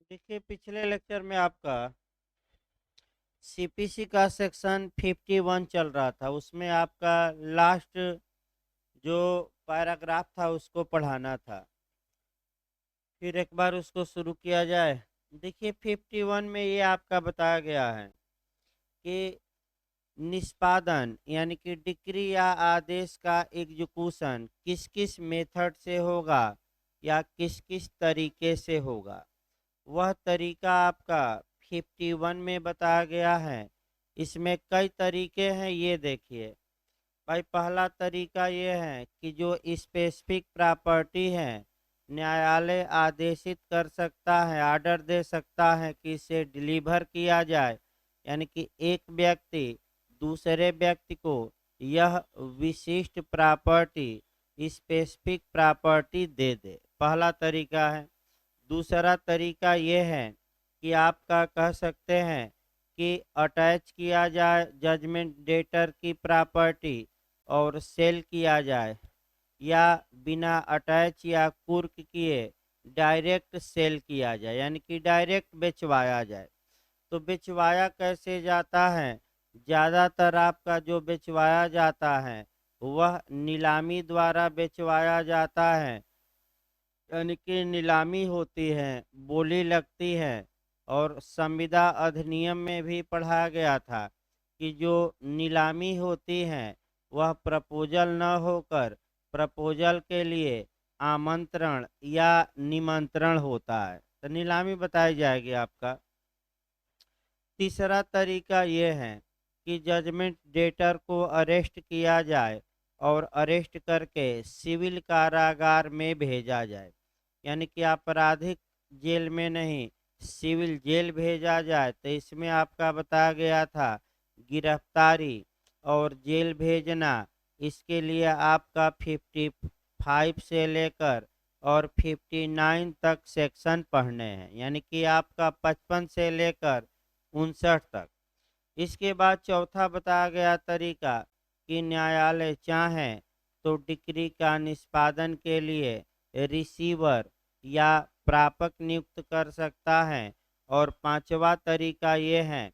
देखिए पिछले लेक्चर में आपका सीपीसी का सेक्शन 51 चल रहा था। उसमें आपका लास्ट जो पैराग्राफ था उसको पढ़ाना था। फिर एक बार उसको शुरू किया जाए। देखिए 51 में ये आपका बताया गया है कि निष्पादन यानी कि डिक्री या आदेश का एग्जीक्यूशन किस किस मेथड से होगा या किस किस तरीके से होगा। वह तरीका आपका 51 में बताया गया है। इसमें कई तरीके हैं, ये देखिए भाई। पहला तरीका ये है कि जो स्पेसिफिक प्रॉपर्टी है न्यायालय आदेशित कर सकता है, ऑर्डर दे सकता है कि इसे डिलीवर किया जाए, यानी कि एक व्यक्ति दूसरे व्यक्ति को यह विशिष्ट प्रॉपर्टी स्पेसिफिक प्रॉपर्टी दे दे। पहला तरीका है। दूसरा तरीका ये है कि आपका कह सकते हैं कि अटैच किया जाए जजमेंट डेटर की प्रॉपर्टी और सेल किया जाए, या बिना अटैच या कुर्क किए डायरेक्ट सेल किया जाए, यानी कि डायरेक्ट बेचवाया जाए। तो बेचवाया कैसे जाता है? ज़्यादातर आपका जो बेचवाया जाता है वह नीलामी द्वारा बेचवाया जाता है, यानी कि नीलामी होती है, बोली लगती है। और संविदा अधिनियम में भी पढ़ा गया था कि जो नीलामी होती है वह प्रपोजल न होकर प्रपोजल के लिए आमंत्रण या निमंत्रण होता है। तो नीलामी बताई जाएगी आपका। तीसरा तरीका ये है कि जजमेंट डेटर को अरेस्ट किया जाए और अरेस्ट करके सिविल कारागार में भेजा जाए, यानी कि आपराधिक जेल में नहीं, सिविल जेल भेजा जाए। तो इसमें आपका बताया गया था गिरफ्तारी और जेल भेजना। इसके लिए आपका 55 से लेकर और 59 तक सेक्शन पढ़ने हैं, यानी कि आपका 55 से लेकर 59 तक। इसके बाद चौथा बताया गया तरीका कि न्यायालय चाहे तो डिक्री का निष्पादन के लिए रिसीवर या प्रापक नियुक्त कर सकता है। और पांचवा तरीका ये है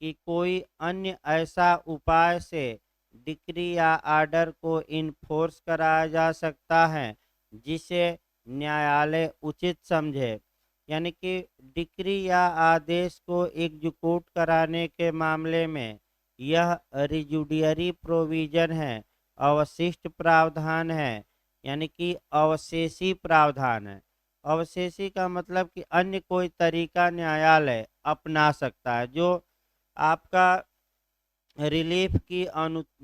कि कोई अन्य ऐसा उपाय से डिक्री या आर्डर को इन्फोर्स कराया जा सकता है जिसे न्यायालय उचित समझे, यानी कि डिक्री या आदेश को एग्जीक्यूट कराने के मामले में यह रिजुडियरी प्रोविजन है, अवशिष्ट प्रावधान है, यानी कि अवशेषी प्रावधान है। अवशेषी का मतलब कि अन्य कोई तरीका न्यायालय अपना सकता है जो आपका रिलीफ की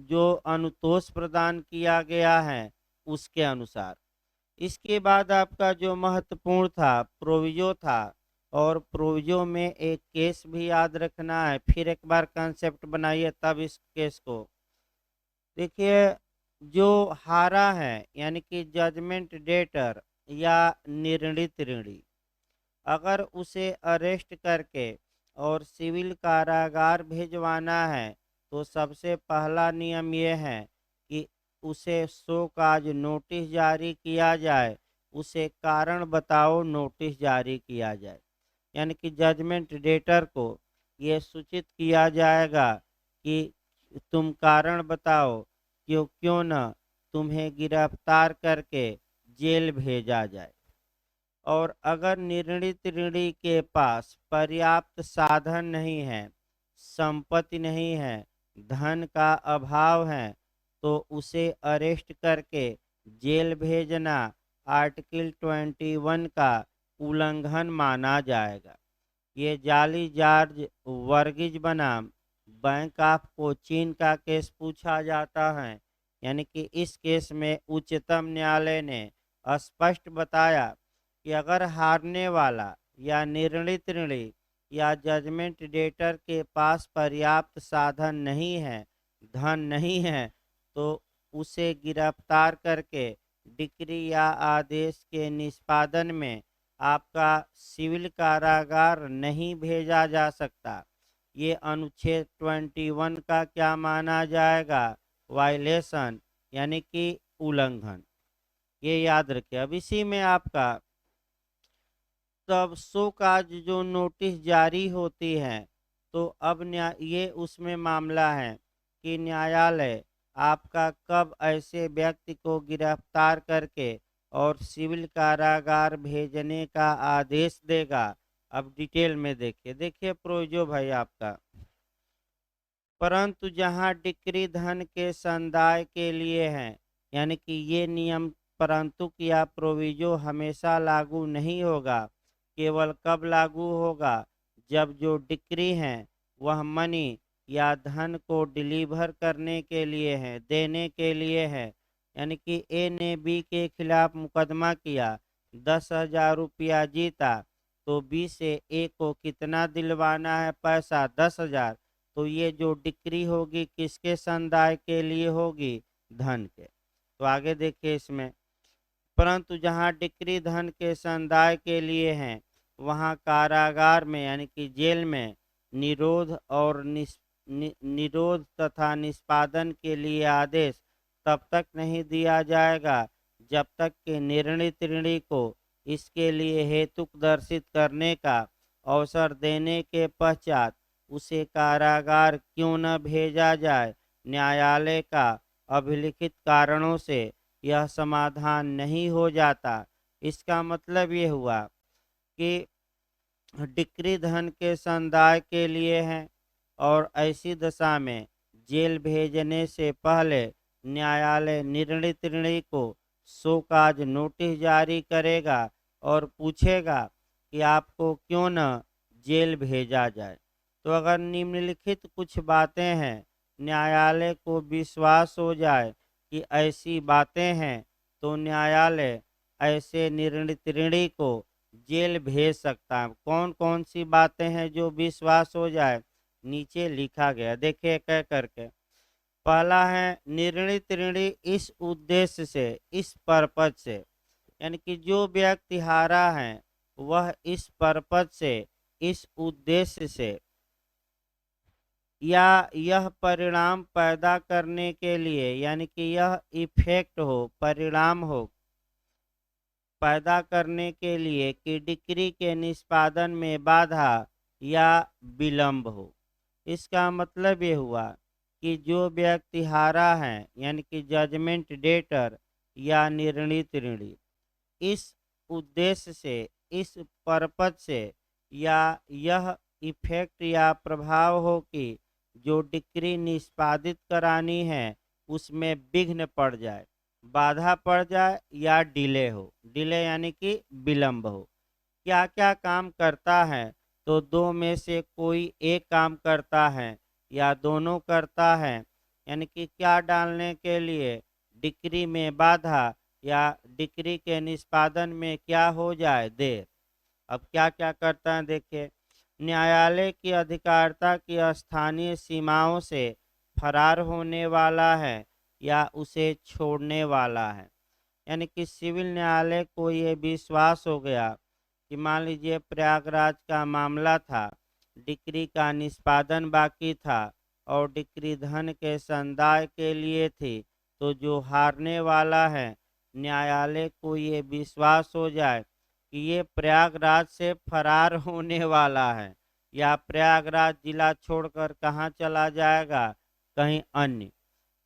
जो अनुतोष प्रदान किया गया है उसके अनुसार। इसके बाद आपका जो महत्वपूर्ण था प्रोविजो था। और प्रोविजो में एक केस भी याद रखना है, फिर एक बार कंसेप्ट बनाइए तब इस केस को देखिए। जो हारा है यानी कि जजमेंट डेटर या निर्णित ऋणी, अगर उसे अरेस्ट करके और सिविल कारागार भेजवाना है तो सबसे पहला नियम यह है कि उसे शो काज नोटिस जारी किया जाए, उसे कारण बताओ नोटिस जारी किया जाए। यानी कि जजमेंट डेटर को यह सूचित किया जाएगा कि तुम कारण बताओ, क्यों क्यों न तुम्हें गिरफ्तार करके जेल भेजा जाए। और अगर निर्णित ऋणी के पास पर्याप्त साधन नहीं है, संपत्ति नहीं है, धन का अभाव है, तो उसे अरेस्ट करके जेल भेजना आर्टिकल 21 का उल्लंघन माना जाएगा। ये जाली जॉर्ज वर्गीज बनाम बैंक ऑफ कोचीन का केस पूछा जाता है, यानी कि इस केस में उच्चतम न्यायालय ने स्पष्ट बताया कि अगर हारने वाला या निर्णित ऋणी या जजमेंट डेटर के पास पर्याप्त साधन नहीं है, धन नहीं है, तो उसे गिरफ्तार करके डिक्री या आदेश के निष्पादन में आपका सिविल कारागार नहीं भेजा जा सकता। ये अनुच्छेद 21 का क्या माना जाएगा? वायलेशन, यानी कि उल्लंघन। ये याद रखिए। अब इसी में आपका तब शो काज जो नोटिस जारी होती है, तो अब ये उसमें मामला है कि न्यायालय आपका कब ऐसे व्यक्ति को गिरफ्तार करके और सिविल कारागार भेजने का आदेश देगा। अब डिटेल में देखिए, देखिए प्रोविजो भाई आपका, परंतु जहां डिक्री धन के संदाय के लिए है, यानी कि ये नियम परंतु की या प्रोविजो हमेशा लागू नहीं होगा। केवल कब लागू होगा, जब जो डिक्री है वह मनी या धन को डिलीवर करने के लिए है, देने के लिए है। यानी कि ए ने बी के खिलाफ मुकदमा किया, 10,000 रुपया जीता, तो बी से ए को कितना दिलवाना है पैसा, 10,000। तो ये जो डिक्री होगी किसके संदाय के लिए होगी, धन के। तो आगे देखिए इसमें, परंतु जहां डिक्री धन के संदाय के लिए है, वहां कारागार में यानी कि जेल में निरोध और निरोध तथा निष्पादन के लिए आदेश तब तक नहीं दिया जाएगा जब तक कि निर्णित ऋणी को इसके लिए हेतुक दर्शित करने का अवसर देने के पश्चात उसे कारागार क्यों न भेजा जाए। न्यायालय का अभिलिखित कारणों से यह समाधान नहीं हो जाता। इसका मतलब ये हुआ कि डिक्री धन के संदाय के लिए है और ऐसी दशा में जेल भेजने से पहले न्यायालय निर्णित ऋणी को शोकाज नोटिस जारी करेगा और पूछेगा कि आपको क्यों न जेल भेजा जाए। तो अगर निम्नलिखित कुछ बातें हैं, न्यायालय को विश्वास हो जाए कि ऐसी बातें हैं, तो न्यायालय ऐसे निर्णित ऋणी को जेल भेज सकता है। कौन कौन सी बातें हैं जो विश्वास हो जाए, नीचे लिखा गया, देखिए कह करके। पहला है निर्णित ऋणी इस उद्देश्य से, इस पर्पज से, यानी कि जो व्यक्ति हारा है वह इस पर्पज से, इस उद्देश्य से या यह परिणाम पैदा करने के लिए, यानी कि यह इफेक्ट हो, परिणाम हो पैदा करने के लिए कि डिक्री के निष्पादन में बाधा या विलंब हो। इसका मतलब ये हुआ कि जो व्यक्ति हारा है यानी कि जजमेंट डेटर या निर्णित ऋणी, इस उद्देश्य से, इस पर्पज से या यह इफेक्ट या प्रभाव हो कि जो डिक्री निष्पादित करानी है उसमें विघ्न पड़ जाए, बाधा पड़ जाए या डिले हो। डिले यानी कि विलंब हो। क्या क्या काम करता है, तो दो में से कोई एक काम करता है या दोनों करता है। यानी कि क्या डालने के लिए, डिक्री में बाधा या डिक्री के निष्पादन में क्या हो जाए, देर। अब क्या क्या करता है देखिए, न्यायालय की अधिकारिता की स्थानीय सीमाओं से फरार होने वाला है या उसे छोड़ने वाला है। यानी कि सिविल न्यायालय को ये विश्वास हो गया कि मान लीजिए प्रयागराज का मामला था, डिक्री का निष्पादन बाकी था और डिक्री धन के संदाय के लिए थी, तो जो हारने वाला है, न्यायालय को ये विश्वास हो जाए कि ये प्रयागराज से फरार होने वाला है या प्रयागराज जिला छोड़कर कहाँ चला जाएगा, कहीं अन्य।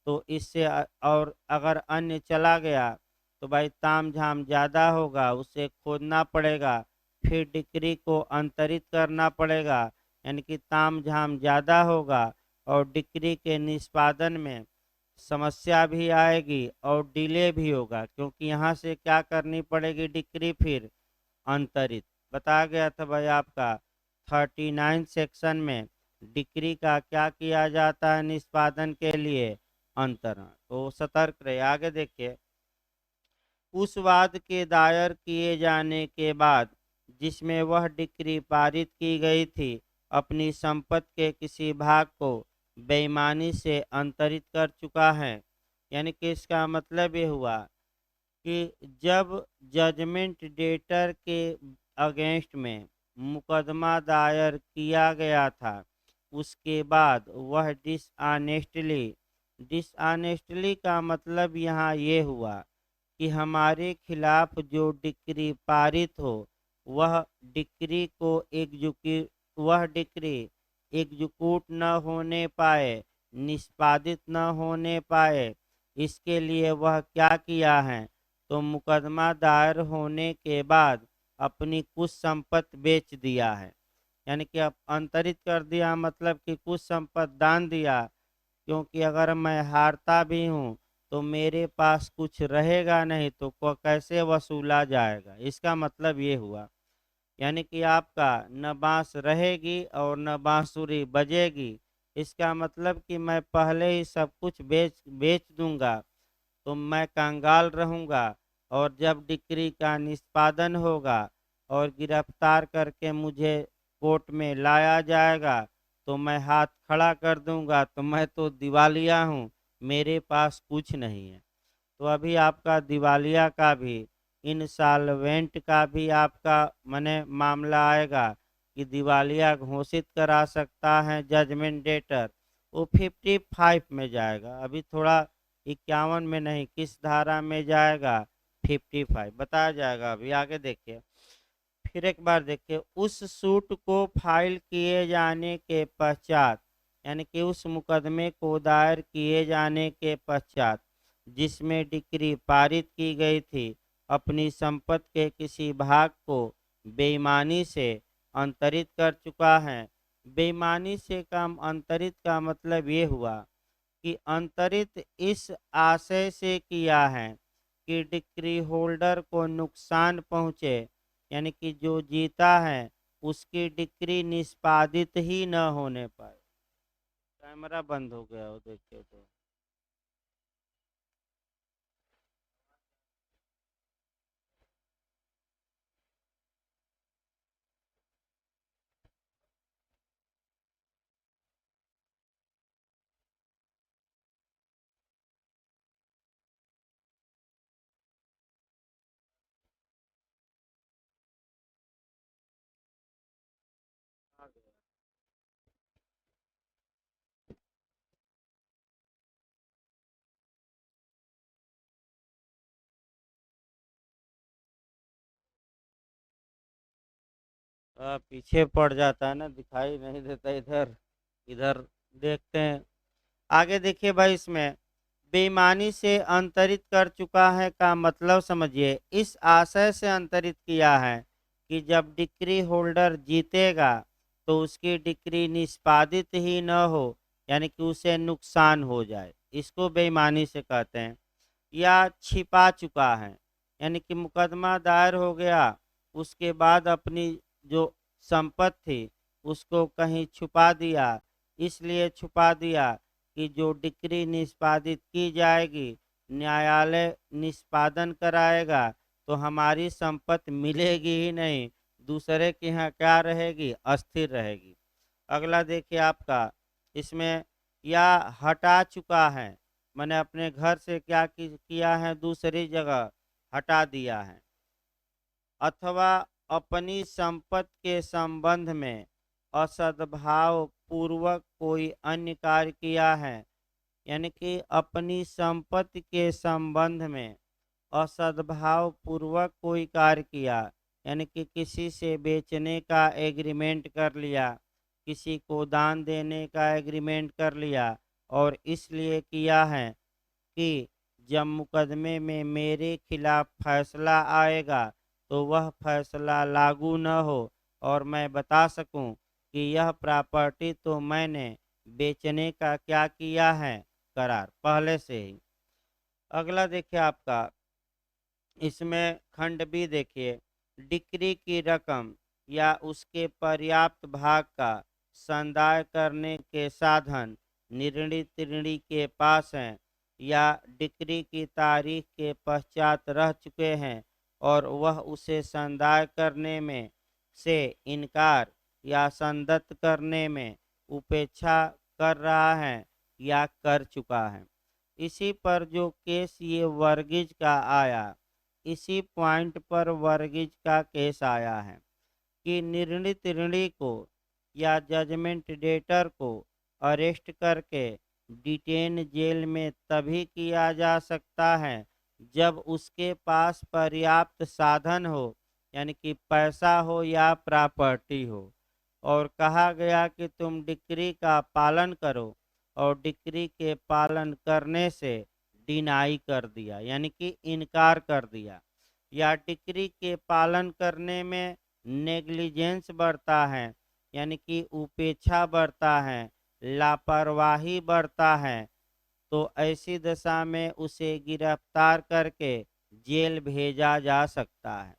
तो इससे और अगर अन्य चला गया तो भाई ताम झाम ज़्यादा होगा, उसे खोदना पड़ेगा, फिर डिक्री को अंतरित करना पड़ेगा, यानी कि ताम झाम ज़्यादा होगा और डिक्री के निष्पादन में समस्या भी आएगी और डिले भी होगा, क्योंकि यहाँ से क्या करनी पड़ेगी, डिक्री फिर अंतरित। बताया गया था भाई आपका 39 सेक्शन में डिक्री का क्या किया जाता है निष्पादन के लिए, अंतरण। तो सतर्क रहे। आगे देखिए, उस वाद के दायर किए जाने के बाद जिसमें वह डिक्री पारित की गई थी, अपनी संपत्ति के किसी भाग को बेईमानी से अंतरित कर चुका है। यानी कि इसका मतलब ये हुआ कि जब जजमेंट डेटर के अगेंस्ट में मुकदमा दायर किया गया था, उसके बाद वह डिसऑनेस्टली का मतलब यहाँ ये हुआ कि हमारे खिलाफ जो डिक्री पारित हो, वह डिक्री को वह डिक्री एग्जीक्यूट न होने पाए, निष्पादित न होने पाए, इसके लिए वह क्या किया है, तो मुकदमा दायर होने के बाद अपनी कुछ संपत्ति बेच दिया है। यानी कि अब अंतरित कर दिया, मतलब कि कुछ संपत्ति दान दिया, क्योंकि अगर मैं हारता भी हूँ तो मेरे पास कुछ रहेगा नहीं, तो कैसे वसूला जाएगा। इसका मतलब ये हुआ, यानी कि आपका न बांस रहेगी और न बांसुरी बजेगी। इसका मतलब कि मैं पहले ही सब कुछ बेच बेच दूंगा, तो मैं कंगाल रहूंगा, और जब डिक्री का निष्पादन होगा और गिरफ्तार करके मुझे कोर्ट में लाया जाएगा, तो मैं हाथ खड़ा कर दूंगा, तो मैं तो दिवालिया हूँ, मेरे पास कुछ नहीं है। तो अभी आपका दिवालिया का भी, इंसॉल्वेंट का भी आपका मने मामला आएगा कि दिवालिया घोषित करा सकता है जजमेंट डेटर। वो 55 में जाएगा, अभी थोड़ा 51 में नहीं, किस धारा में जाएगा, 55 बताया जाएगा। अभी आगे देखिए, फिर एक बार देखिए, उस सूट को फाइल किए जाने के पश्चात, यानी कि उस मुकदमे को दायर किए जाने के पश्चात जिसमें डिक्री पारित की गई थी, अपनी संपत्ति के किसी भाग को बेईमानी से अंतरित कर चुका है। बेईमानी से काम अंतरित का मतलब ये हुआ कि अंतरित इस आशय से किया है कि डिक्री होल्डर को नुकसान पहुंचे, यानी कि जो जीता है उसकी डिक्री निष्पादित ही न होने पाए। कैमरा बंद हो गया हो, देखिए तो। पीछे पड़ जाता है ना, दिखाई नहीं देता इधर। इधर देखते हैं, आगे देखिए भाई। इसमें बेईमानी से अंतरित कर चुका है का मतलब समझिए, इस आशय से अंतरित किया है कि जब डिक्री होल्डर जीतेगा तो उसकी डिक्री निष्पादित ही न हो, यानी कि उसे नुकसान हो जाए, इसको बेईमानी से कहते हैं। या छिपा चुका है, यानी कि मुकदमा दायर हो गया, उसके बाद अपनी जो संपत्ति थी उसको कहीं छुपा दिया, इसलिए छुपा दिया कि जो डिक्री निष्पादित की जाएगी, न्यायालय निष्पादन कराएगा, तो हमारी संपत्ति मिलेगी ही नहीं, दूसरे के यहाँ क्या रहेगी, अस्थिर रहेगी। अगला देखिए आपका, इसमें या हटा चुका है, मैंने अपने घर से क्या किया है, दूसरी जगह हटा दिया है। अथवा अपनी संपत्ति के संबंध में असद्भाव पूर्वक कोई अन्य कार्य किया है, यानी कि अपनी संपत्ति के संबंध में असद्भाव पूर्वक कोई कार्य किया, यानी कि किसी से बेचने का एग्रीमेंट कर लिया, किसी को दान देने का एग्रीमेंट कर लिया, और इसलिए किया है कि जब मुकदमे में मेरे खिलाफ फैसला आएगा तो वह फैसला लागू न हो, और मैं बता सकूं कि यह प्रॉपर्टी तो मैंने बेचने का क्या किया है, करार पहले से ही। अगला देखिए आपका, इसमें खंड बी देखिए, डिक्री की रकम या उसके पर्याप्त भाग का संदाय करने के साधन निर्णित ऋणी के पास हैं, या डिक्री की तारीख के पश्चात रह चुके हैं और वह उसे संदाय करने में से इनकार या संदत्त करने में उपेक्षा कर रहा है या कर चुका है। इसी पर जो केस ये वर्गीज का आया, इसी पॉइंट पर वर्गीज का केस आया है कि निर्णित ऋणी को या जजमेंट डेटर को अरेस्ट करके डिटेन जेल में तभी किया जा सकता है जब उसके पास पर्याप्त साधन हो, यानी कि पैसा हो या प्रॉपर्टी हो, और कहा गया कि तुम डिक्री का पालन करो, और डिक्री के पालन करने से डिनाई कर दिया यानी कि इनकार कर दिया, या डिक्री के पालन करने में नेग्लिजेंस बढ़ता है यानी कि उपेक्षा बढ़ता है, लापरवाही बढ़ता है, तो ऐसी दशा में उसे गिरफ्तार करके जेल भेजा जा सकता है।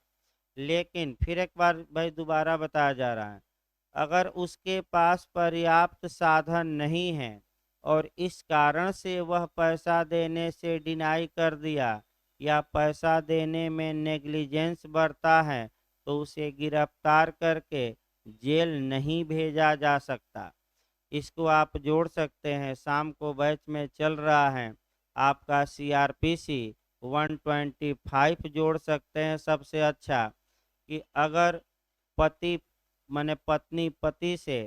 लेकिन फिर एक बार भाई दोबारा बताया जा रहा है, अगर उसके पास पर्याप्त साधन नहीं है और इस कारण से वह पैसा देने से डिनाई कर दिया या पैसा देने में नेग्लिजेंस बढ़ता है, तो उसे गिरफ्तार करके जेल नहीं भेजा जा सकता। इसको आप जोड़ सकते हैं, शाम को बैच में चल रहा है आपका सीआरपीसी 125 जोड़ सकते हैं सबसे अच्छा, कि अगर पति माने पत्नी पति से,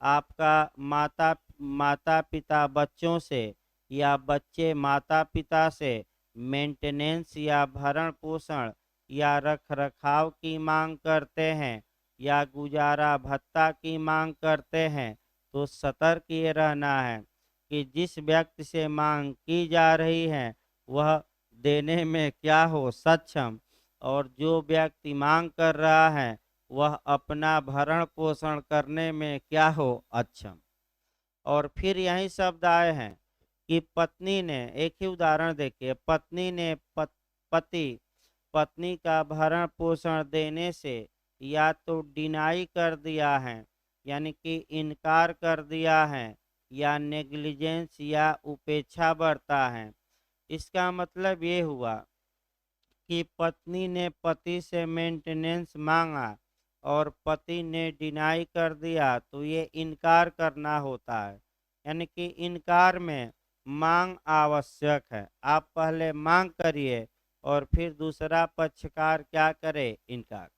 आपका माता माता पिता बच्चों से, या बच्चे माता पिता से मेंटेनेंस या भरण पोषण या रख रखाव की मांग करते हैं या गुजारा भत्ता की मांग करते हैं, तो सतर्क ये रहना है कि जिस व्यक्ति से मांग की जा रही है वह देने में क्या हो सक्षम, और जो व्यक्ति मांग कर रहा है वह अपना भरण पोषण करने में क्या हो अक्षम। और फिर यही शब्द आए हैं कि पत्नी ने, एक ही उदाहरण देखिए, पत्नी ने पति पत्नी का भरण पोषण देने से या तो डिनाई कर दिया है यानी कि इनकार कर दिया है, या नेग्लिजेंस या उपेक्षा बरता है। इसका मतलब ये हुआ कि पत्नी ने पति से मेंटेनेंस मांगा और पति ने डिनाई कर दिया, तो ये इनकार करना होता है, यानी कि इनकार में मांग आवश्यक है। आप पहले मांग करिए और फिर दूसरा पक्षकार क्या करे, इनकार।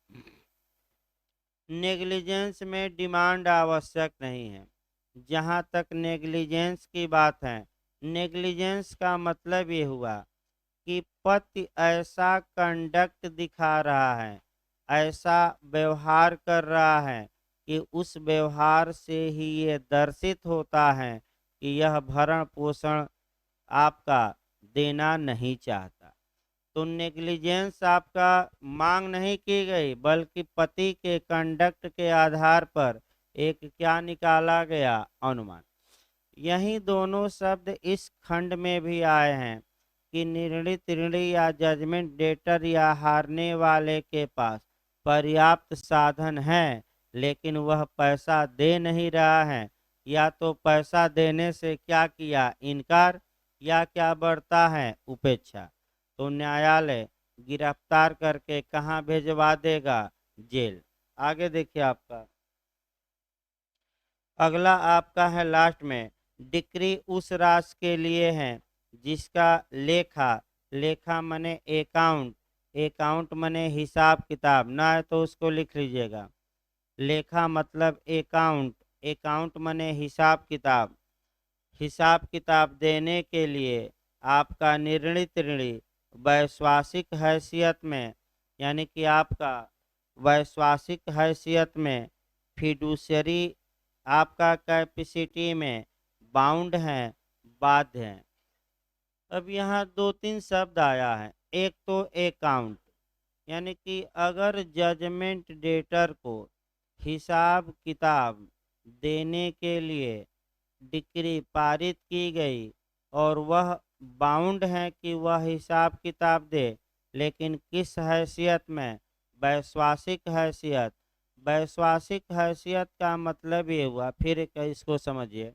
नेग्लिजेंस में डिमांड आवश्यक नहीं है। जहाँ तक नेग्लिजेंस की बात है, नेग्लिजेंस का मतलब ये हुआ कि पति ऐसा कंडक्ट दिखा रहा है, ऐसा व्यवहार कर रहा है कि उस व्यवहार से ही ये दर्शित होता है कि यह भरण पोषण आपका देना नहीं चाहता। तो नेग्लिजेंस आपका मांग नहीं की गई, बल्कि पति के कंडक्ट के आधार पर एक क्या निकाला गया, अनुमान। यही दोनों शब्द इस खंड में भी आए हैं कि निर्णित ऋणी या जजमेंट डेटर या हारने वाले के पास पर्याप्त साधन है लेकिन वह पैसा दे नहीं रहा है, या तो पैसा देने से क्या किया, इनकार, या क्या बढ़ता है, उपेक्षा, तो न्यायालय गिरफ्तार करके कहाँ भेजवा देगा, जेल। आगे देखिए आपका अगला आपका है लास्ट में, डिक्री उस राशि के लिए है जिसका लेखा, लेखा मने अकाउंट, अकाउंट मने हिसाब किताब, ना है तो उसको लिख लीजिएगा। लेखा मतलब अकाउंट, अकाउंट मने हिसाब किताब, हिसाब किताब देने के लिए आपका निर्णित ऋणी वैश्वासिक हैसियत में, यानी कि आपका वैश्वासिक हैसियत में, फिडुशरी आपका कैपेसिटी में बाउंड है, बाध्य है। अब यहाँ दो तीन शब्द आया है। एक तो अकाउंट, यानी कि अगर जजमेंट डेटर को हिसाब किताब देने के लिए डिक्री पारित की गई और वह बाउंड है कि वह हिसाब किताब दे, लेकिन किस हैसियत में, वैश्वासिक हैसियत। वैश्वासिक हैसियत का मतलब ये हुआ, फिर इसको समझिए,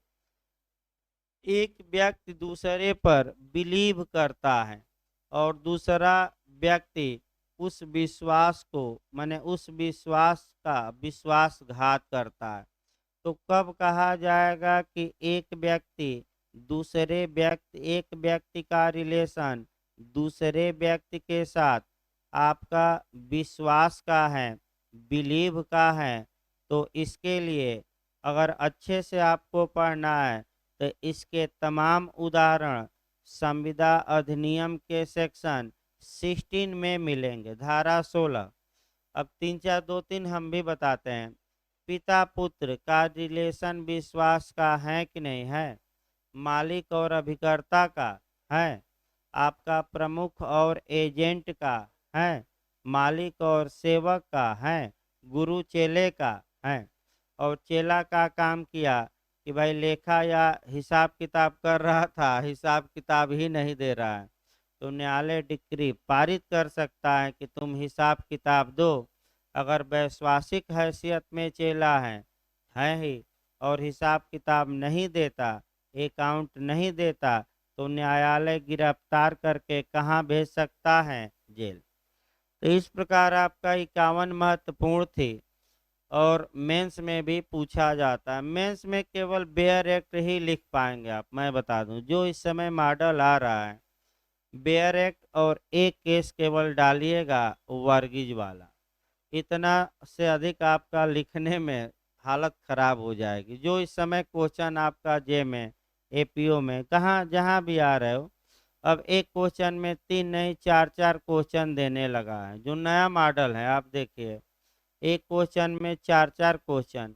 एक व्यक्ति दूसरे पर बिलीव करता है और दूसरा व्यक्ति उस विश्वास को माने उस विश्वास का विश्वासघात करता है। तो कब कहा जाएगा कि एक व्यक्ति एक व्यक्ति का रिलेशन दूसरे व्यक्ति के साथ आपका विश्वास का है, बिलीव का है, तो इसके लिए अगर अच्छे से आपको पढ़ना है तो इसके तमाम उदाहरण संविदा अधिनियम के सेक्शन 16 में मिलेंगे, धारा 16। अब 3 4 2 3 हम भी बताते हैं। पिता पुत्र का रिलेशन विश्वास का है कि नहीं है? मालिक और अभिकर्ता का है। आपका प्रमुख और एजेंट का है। मालिक और सेवक का है। गुरु चेले का है। और चेला का काम किया कि भाई लेखा या हिसाब किताब कर रहा था, हिसाब किताब ही नहीं दे रहा है, तो न्यायालय डिक्री पारित कर सकता है कि तुम हिसाब किताब दो। अगर वैश्वासिक हैसियत में चेला है ही, और हिसाब किताब नहीं देता, अकाउंट नहीं देता, तो न्यायालय गिरफ्तार करके कहाँ भेज सकता है? जेल। तो इस प्रकार आपका 51 महत्वपूर्ण थी। और मेंस में भी पूछा जाता है। मेंस में केवल बेयर एक्ट ही लिख पाएंगे आप। मैं बता दूं जो इस समय मॉडल आ रहा है, बेयर एक्ट और एक केस केवल डालिएगा वर्गीज वाला। इतना से अधिक आपका लिखने में हालत खराब हो जाएगी। जो इस समय क्वेश्चन आपका जे में, एपीओ में, कहाँ जहाँ भी आ रहे हो, अब एक क्वेश्चन में 3 नहीं 4 4 क्वेश्चन देने लगा है। जो नया मॉडल है आप देखिए, एक क्वेश्चन में 4 4 क्वेश्चन।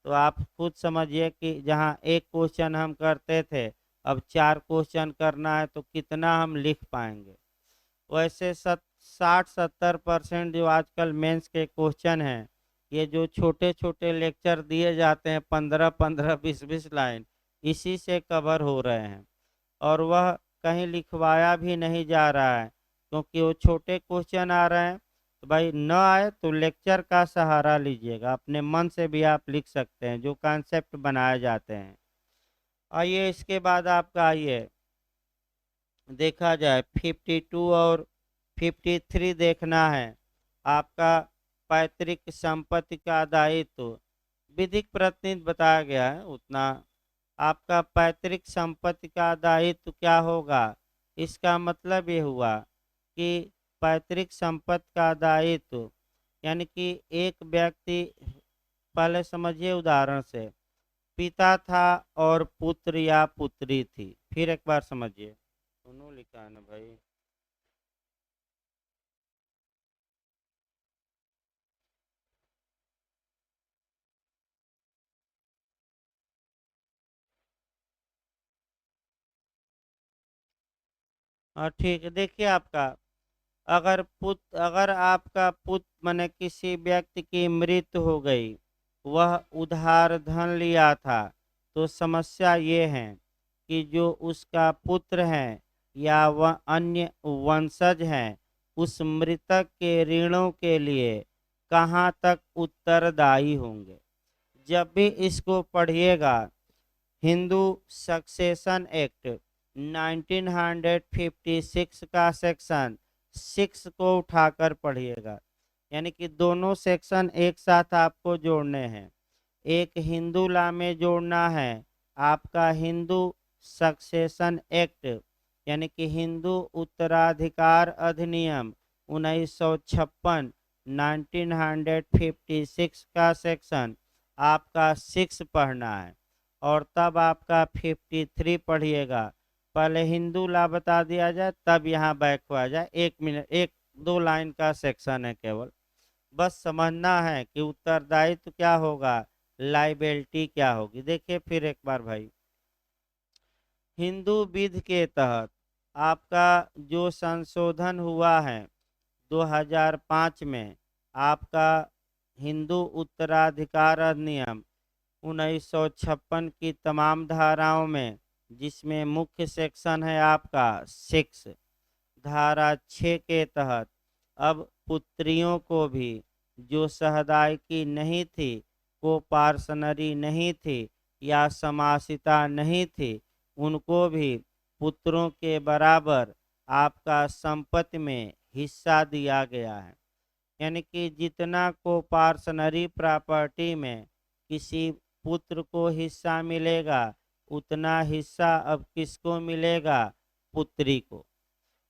तो आप खुद समझिए कि जहाँ एक क्वेश्चन हम करते थे, अब 4 क्वेश्चन करना है तो कितना हम लिख पाएंगे। वैसे 60-70% जो आजकल मेंस के क्वेश्चन हैं, ये जो छोटे छोटे लेक्चर दिए जाते हैं 15-15 20-20 लाइन, इसी से कवर हो रहे हैं। और वह कहीं लिखवाया भी नहीं जा रहा है, क्योंकि वो छोटे क्वेश्चन आ रहे हैं। तो भाई न आए तो लेक्चर का सहारा लीजिएगा, अपने मन से भी आप लिख सकते हैं जो कॉन्सेप्ट बनाए जाते हैं। आइए इसके बाद आपका आइए देखा जाए 52 और 53 देखना है। आपका पैतृक संपत्ति का दायित्व विधिक प्रतिनिधि बताया गया है उतना। आपका पैतृक संपत्ति का दायित्व क्या होगा? इसका मतलब ये हुआ कि पैतृक संपत्ति का दायित्व यानी कि एक व्यक्ति, पहले समझिए उदाहरण से, पिता था और पुत्र या पुत्री थी। फिर एक बार समझिए, दोनों लिखा है ना भाई। हाँ ठीक है, देखिए आपका, अगर आपका पुत्र माने किसी व्यक्ति की मृत्यु हो गई, वह उधार धन लिया था, तो समस्या ये है कि जो उसका पुत्र है या वह अन्य वंशज हैं, उस मृतक के ऋणों के लिए कहाँ तक उत्तरदायी होंगे। जब भी इसको पढ़िएगा, हिंदू सक्सेशन एक्ट 1956 का सेक्शन 6 को उठाकर पढ़िएगा। यानी कि दोनों सेक्शन एक साथ आपको जोड़ने हैं। एक हिंदू लॉ में जोड़ना है आपका हिंदू सक्सेशन एक्ट, यानी कि हिंदू उत्तराधिकार अधिनियम 1956 1956 का सेक्शन आपका 6 पढ़ना है। और तब आपका 53 पढ़िएगा। पहले हिंदू लॉ बता दिया जाए, तब यहाँ बैक हुआ जाए। 1 मिनट, 1 2 लाइन का सेक्शन है केवल। बस समझना है कि उत्तरदायित्व क्या होगा, लाइबिलिटी क्या होगी। देखिए फिर एक बार भाई, हिंदू विधि के तहत आपका जो संशोधन हुआ है 2005 में, आपका हिंदू उत्तराधिकार अधिनियम 1956 की तमाम धाराओं में, जिसमें मुख्य सेक्शन है आपका 6, धारा 6 के तहत अब पुत्रियों को भी जो सहदायकी नहीं थी, को पार्सनरी नहीं थी या समासिता नहीं थी, उनको भी पुत्रों के बराबर आपका संपत्ति में हिस्सा दिया गया है। यानी कि जितना को पार्सनरी प्रॉपर्टी में किसी पुत्र को हिस्सा मिलेगा, उतना हिस्सा अब किसको मिलेगा? पुत्री को।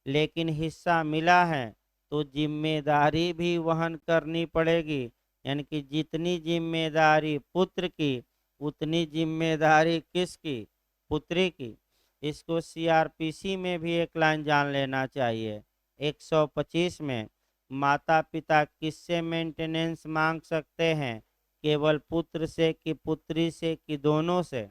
लेकिन हिस्सा मिला है तो जिम्मेदारी भी वहन करनी पड़ेगी। यानी कि जितनी जिम्मेदारी पुत्र की, उतनी जिम्मेदारी किसकी? पुत्री की। इसको सीआरपीसी में भी एक लाइन जान लेना चाहिए, 125 में, माता पिता किससे मेंटेनेंस मांग सकते हैं, केवल पुत्र से कि पुत्री से कि दोनों से।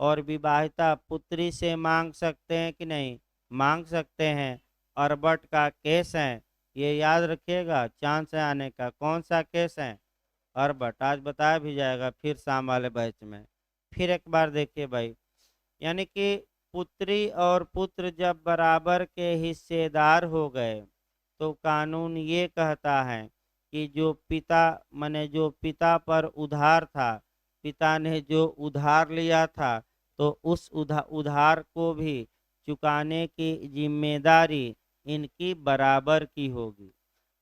और विवाहिता पुत्री से मांग सकते हैं कि नहीं, मांग सकते हैं। अर्बट का केस है, ये याद रखिएगा, चांद से आने का कौन सा केस है, अर्बट। आज बताया भी जाएगा फिर शाम वाले बैच में। फिर एक बार देखिए भाई, यानी कि पुत्री और पुत्र जब बराबर के हिस्सेदार हो गए तो कानून ये कहता है कि जो पिता माने जो पिता पर उधार था, पिता ने जो उधार लिया था, तो उस उधार को भी चुकाने की जिम्मेदारी इनकी बराबर की होगी।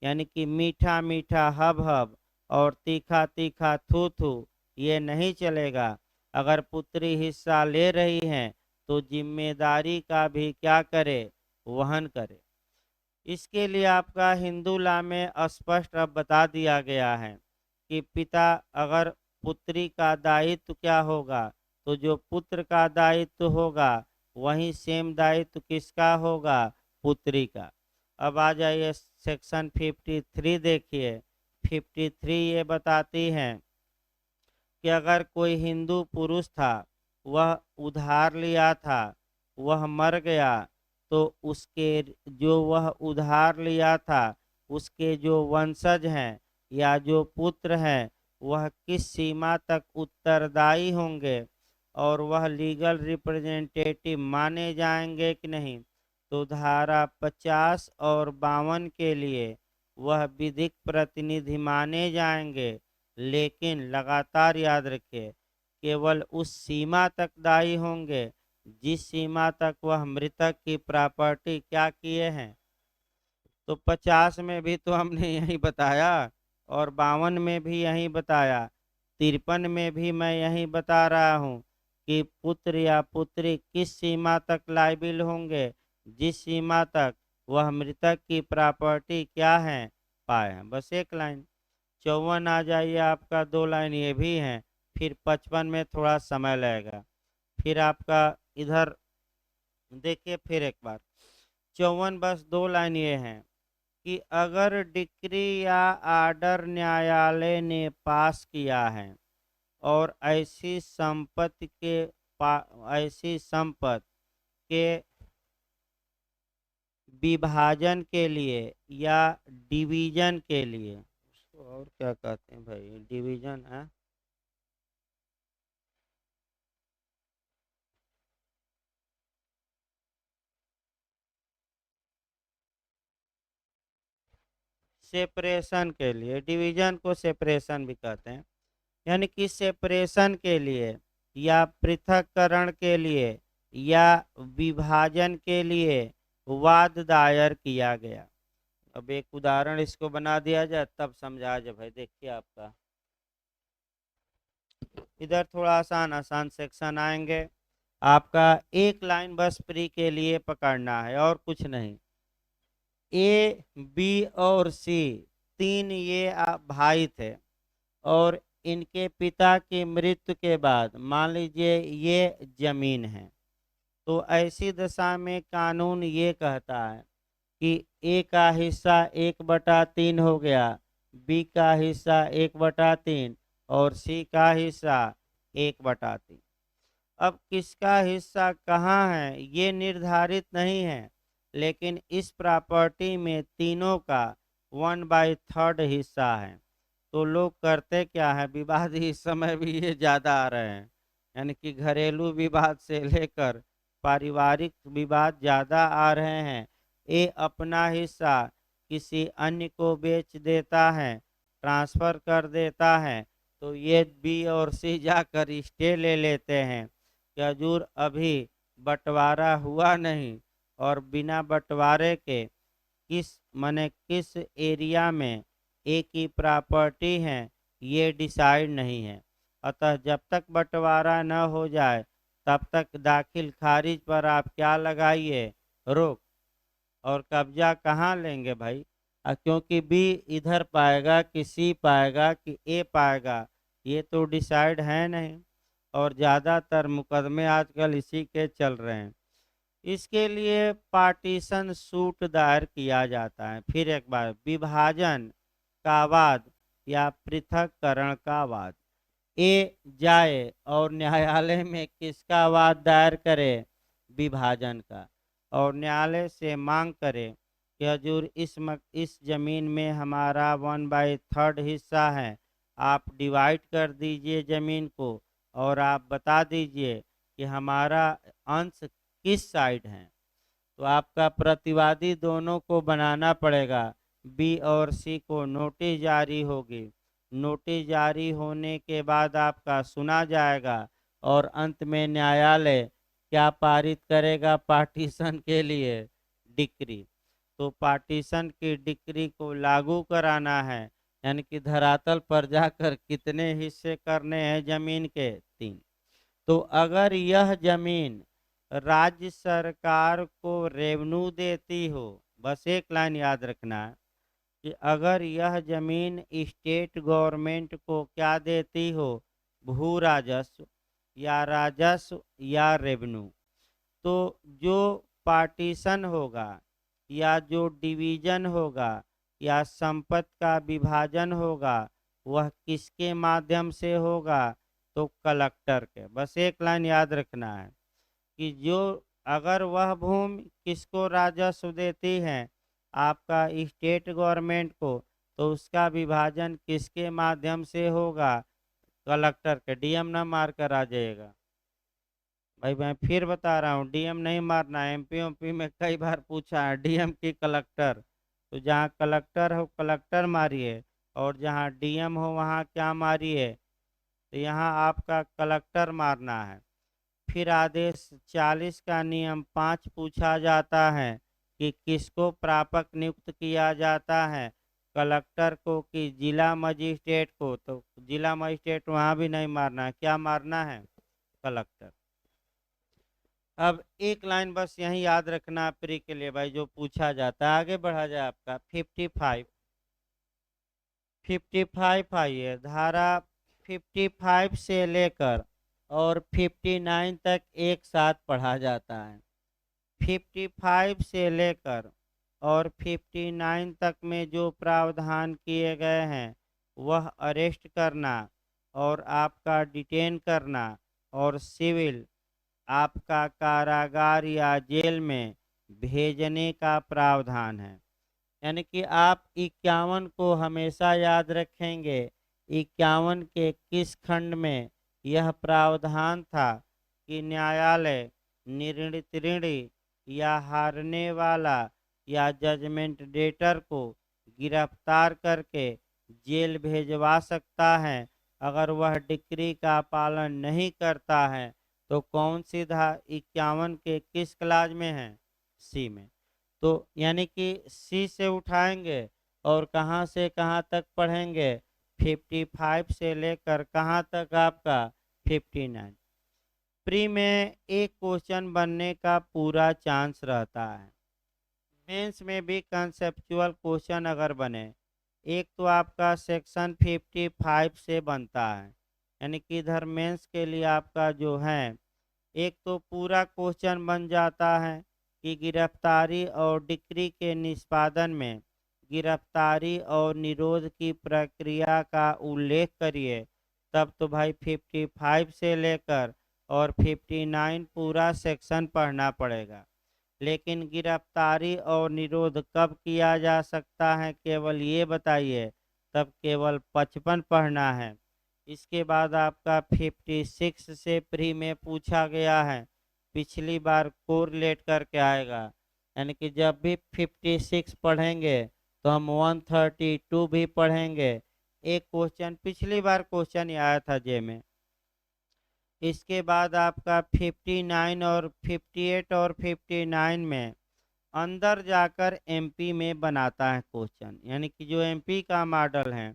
यानी कि मीठा मीठा हब हब और तीखा तीखा थू थू ये नहीं चलेगा। अगर पुत्री हिस्सा ले रही है तो जिम्मेदारी का भी क्या करे, वहन करे। इसके लिए आपका हिंदू लॉ में स्पष्ट अब बता दिया गया है कि पिता अगर पुत्री का दायित्व क्या होगा, तो जो पुत्र का दायित्व होगा वही सेम दायित्व किसका होगा, पुत्री का। अब आ जाइए सेक्शन 53 देखिए। 53 ये बताती है कि अगर कोई हिंदू पुरुष था, वह उधार लिया था, वह मर गया, तो उसके जो वह उधार लिया था उसके जो वंशज हैं या जो पुत्र हैं वह किस सीमा तक उत्तरदायी होंगे और वह लीगल रिप्रेजेंटेटिव माने जाएंगे कि नहीं। तो धारा 50 और 52 के लिए वह विधिक प्रतिनिधि माने जाएंगे, लेकिन लगातार याद रखिए केवल उस सीमा तक दायी होंगे जिस सीमा तक वह मृतक की प्रॉपर्टी क्या किए हैं। तो 50 में भी तो हमने यही बताया और 52 में भी यही बताया, 53 में भी मैं यही बता रहा हूँ कि पुत्र या पुत्री किस सीमा तक लायबिल होंगे, जिस सीमा तक वह मृतक की प्रॉपर्टी क्या है, पाए हैं। बस एक लाइन। 54 आ जाइए, आपका 2 लाइन ये भी है। फिर 55 में थोड़ा समय लगेगा। फिर आपका इधर देखिए फिर एक बार 54 बस 2 लाइन ये है कि अगर डिक्री या आर्डर न्यायालय ने पास किया है और ऐसी संपत्ति के विभाजन के लिए या डिवीजन के लिए, उसको और क्या कहते हैं भाई, डिवीजन है, सेपरेशन के लिए, डिवीजन को सेपरेशन भी कहते हैं। यानी कि सेपरेशन के लिए या पृथककरण के लिए या विभाजन के लिए वाद दायर किया गया। अब एक उदाहरण इसको बना दिया जाए तब समझा जाए भाई। देखिए आपका इधर थोड़ा आसान आसान सेक्शन आएंगे। आपका एक लाइन बस प्री के लिए पकड़ना है और कुछ नहीं। ए बी और सी तीन ये भाई थे और इनके पिता की मृत्यु के बाद मान लीजिए ये जमीन है, तो ऐसी दशा में कानून ये कहता है कि ए का हिस्सा 1/3 हो गया, बी का हिस्सा 1/3 और सी का हिस्सा 1/3। अब किसका हिस्सा कहाँ है ये निर्धारित नहीं है, लेकिन इस प्रॉपर्टी में तीनों का 1/3 हिस्सा है। तो लोग करते क्या है, विवाद इस समय भी ये ज़्यादा आ रहे हैं, यानी कि घरेलू विवाद से लेकर पारिवारिक विवाद ज़्यादा आ रहे हैं। ये अपना हिस्सा किसी अन्य को बेच देता है, ट्रांसफ़र कर देता है, तो ये बी और सी जाकर स्टे ले लेते हैं कि हजूर अभी बंटवारा हुआ नहीं और बिना बंटवारे के किस एरिया में एक ही प्रॉपर्टी है ये डिसाइड नहीं है। अतः जब तक बंटवारा न हो जाए तब तक दाखिल खारिज पर आप क्या लगाइए, रोक। और कब्जा कहाँ लेंगे भाई, क्योंकि बी इधर पाएगा कि सी पाएगा कि ए पाएगा ये तो डिसाइड है नहीं। और ज़्यादातर मुकदमे आजकल इसी के चल रहे हैं। इसके लिए पार्टीशन सूट दायर किया जाता है। फिर एक बार, विभाजन का वाद या पृथककरण का वाद। ए जाए और न्यायालय में किसका वाद दायर करे? विभाजन का। और न्यायालय से मांग करे कि हजूर इस जमीन में हमारा 1/3 हिस्सा है, आप डिवाइड कर दीजिए जमीन को और आप बता दीजिए कि हमारा अंश किस साइड है। तो आपका प्रतिवादी दोनों को बनाना पड़ेगा। बी और सी को नोटिस जारी होगी। नोटिस जारी होने के बाद आपका सुना जाएगा और अंत में न्यायालय क्या पारित करेगा? पार्टीशन के लिए डिक्री। तो पार्टीशन की डिक्री को लागू कराना है, यानी कि धरातल पर जाकर कितने हिस्से करने हैं जमीन के? 3। तो अगर यह जमीन राज्य सरकार को रेवेन्यू देती हो, बस एक लाइन याद रखना है कि अगर यह जमीन स्टेट गवर्नमेंट को क्या देती हो? भू राजस्व या राजस्व या रेवेन्यू। तो जो पार्टीशन होगा या जो डिवीजन होगा या संपत्ति का विभाजन होगा, वह किसके माध्यम से होगा? तो कलेक्टर के। बस एक लाइन याद रखना है कि जो अगर वह भूमि किसको राजस्व देती है? आपका स्टेट गवर्नमेंट को, तो उसका विभाजन किसके माध्यम से होगा? कलेक्टर के। डीएम ना मार कर आ जाएगा भाई, मैं फिर बता रहा हूँ, डीएम नहीं मारना है। एमपी में कई बार पूछा है डीएम की कलेक्टर। तो जहाँ कलेक्टर हो कलेक्टर मारिए, और जहाँ डीएम हो वहाँ क्या मारिए? तो यहाँ आपका कलेक्टर मारना है। फिर आदेश 40 का नियम 5 पूछा जाता है कि किसको प्रापक नियुक्त किया जाता है? कलेक्टर को कि जिला मजिस्ट्रेट को? तो जिला मजिस्ट्रेट वहाँ भी नहीं मारना, क्या मारना है? कलेक्टर। अब एक लाइन बस यही याद रखना प्री के लिए भाई, जो पूछा जाता है। आगे बढ़ा जाए। आपका 55 आइए, धारा 55 से लेकर और 59 तक एक साथ पढ़ा जाता है। 55 से लेकर और 59 तक में जो प्रावधान किए गए हैं, वह अरेस्ट करना और आपका डिटेन करना और सिविल आपका कारागार या जेल में भेजने का प्रावधान है। यानी कि आप 51 को हमेशा याद रखेंगे। 51 के किस खंड में यह प्रावधान था कि न्यायालय निर्णित ऋणी या हारने वाला या जजमेंट डेटर को गिरफ्तार करके जेल भेजवा सकता है अगर वह डिक्री का पालन नहीं करता है? तो कौन सी 51 के किस क्लाज में है? सी में। तो यानी कि सी से उठाएंगे और कहाँ से कहाँ तक पढ़ेंगे? 55 से लेकर कहाँ तक? आपका 59। प्री में एक क्वेश्चन बनने का पूरा चांस रहता है। मेंस में भी कंसेप्चुअल क्वेश्चन अगर बने, एक तो आपका सेक्शन 55 से बनता है, यानी कि इधर मेंस के लिए आपका जो है एक तो पूरा क्वेश्चन बन जाता है कि गिरफ्तारी और डिक्री के निष्पादन में गिरफ्तारी और निरोध की प्रक्रिया का उल्लेख करिए। तब तो भाई 55 से लेकर और 59 पूरा सेक्शन पढ़ना पड़ेगा। लेकिन गिरफ्तारी और निरोध कब किया जा सकता है, केवल ये बताइए। तब केवल 55 पढ़ना है। इसके बाद आपका 56 से प्री में पूछा गया है, पिछली बार कोरिलेट करके आएगा। यानी कि जब भी 56 पढ़ेंगे तो हम 132 भी पढ़ेंगे। एक क्वेश्चन पिछली बार क्वेश्चन आया था जे में। इसके बाद आपका 59 और 58 और 59 में अंदर जाकर एमपी में बनाता है क्वेश्चन, यानी कि जो एमपी का मॉडल है